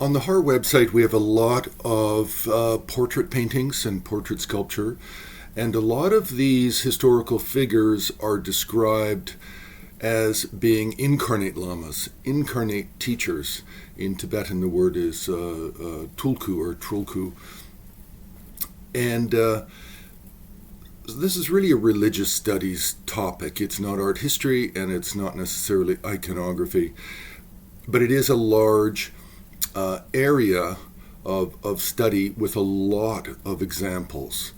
On the Har website, we have a lot of portrait paintings and portrait sculpture, and a lot of these historical figures are described as being incarnate lamas, incarnate teachers. In Tibetan, the word is Tulku or Tulku. And this is really a religious studies topic. It's not art history, and it's not necessarily iconography, but it is a large area of study with a lot of examples.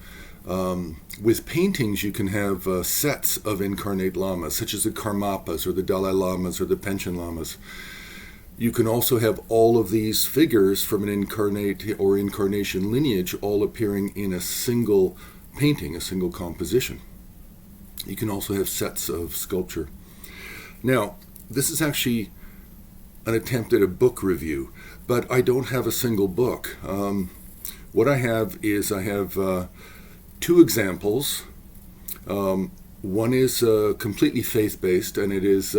With paintings, you can have sets of incarnate lamas, such as the Karmapas or the Dalai Lamas or the Panchen Lamas. You can also have all of these figures from an incarnate or incarnation lineage all appearing in a single painting, a single composition. You can also have sets of sculpture. Now, this is actually an attempt at a book review, but I don't have a single book. What I have is two examples. One is completely faith-based, and it is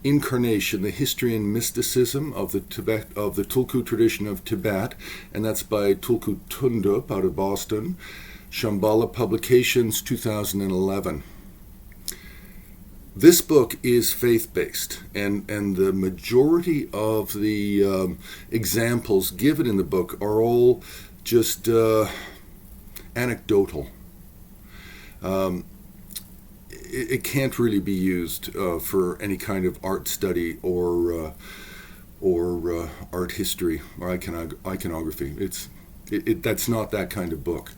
Incarnation, the History and Mysticism of the Tulku tradition of Tibet, and that's by Tulku Thondup out of Boston. Shambhala Publications, 2011. This book is faith-based, and the majority of the examples given in the book are all just anecdotal. It can't really be used for any kind of art study or art history or iconography. That's not that kind of book.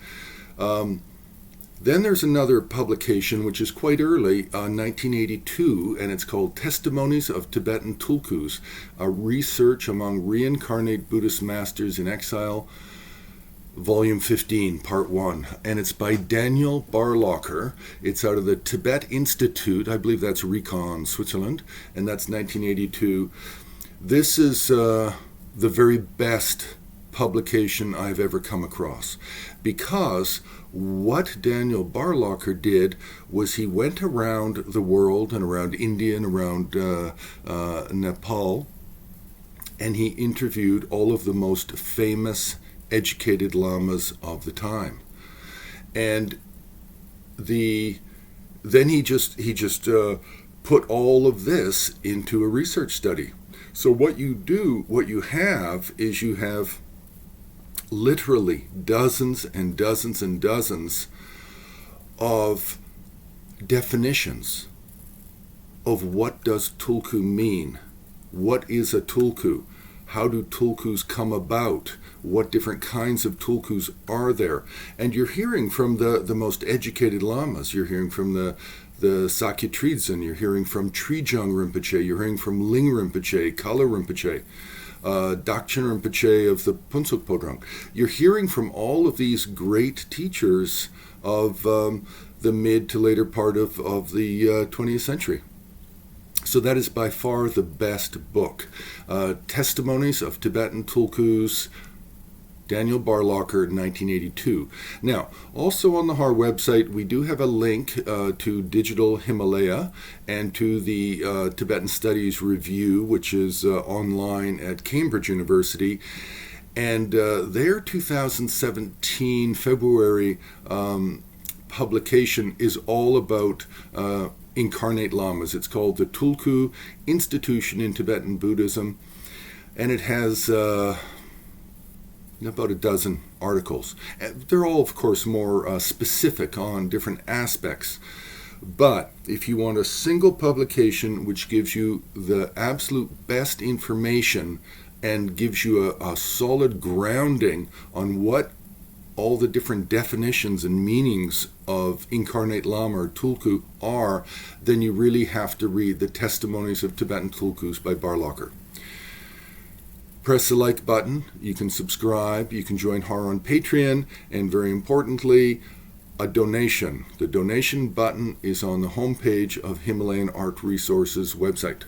Then there's another publication which is quite early, 1982, and it's called Testimonies of Tibetan Tulkus, a research among reincarnate Buddhist masters in exile, Volume 15, Part 1, and it's by Daniel BÄRLOCHER. It's out of the Tibet-Institut, I believe that's Rikon, Switzerland, and that's 1982. This is the very best publication I've ever come across, because what Daniel BÄRLOCHER did was he went around the world and around India and around Nepal, and he interviewed all of the most famous educated lamas of the time, and then he just put all of this into a research study. So what you have literally dozens and dozens and dozens of definitions of what does Tulku mean, what is a Tulku, how do Tulkus come about, what different kinds of Tulkus are there. And you're hearing from the most educated lamas. You're hearing from the Sakya Tridzen, you're hearing from Trijang Rinpoche, you're hearing from Ling Rinpoche, Kala Rinpoche, Dakchen Rinpoche of the Punsuk Podrang. You're hearing from all of these great teachers of the mid to later part of the 20th century. So that is by far the best book. Testimonies of Tibetan Tulkus, Daniel BÄRLOCHER, 1982. Now, also on the Har website, we do have a link to Digital Himalaya and to the Tibetan Studies Review, which is online at Cambridge University. And their 2017 February publication is all about incarnate lamas. It's called the Tulku Institution in Tibetan Buddhism, and it has about a dozen articles. They're all, of course, more specific on different aspects. But if you want a single publication which gives you the absolute best information and gives you a solid grounding on what all the different definitions and meanings of incarnate lama or Tulku are, then you really have to read the Testimonies of Tibetan Tulkus by BÄRLOCHER. Press the like button, you can subscribe, you can join Har on Patreon, and very importantly, a donation. The donation button is on the homepage of Himalayan Art Resources website.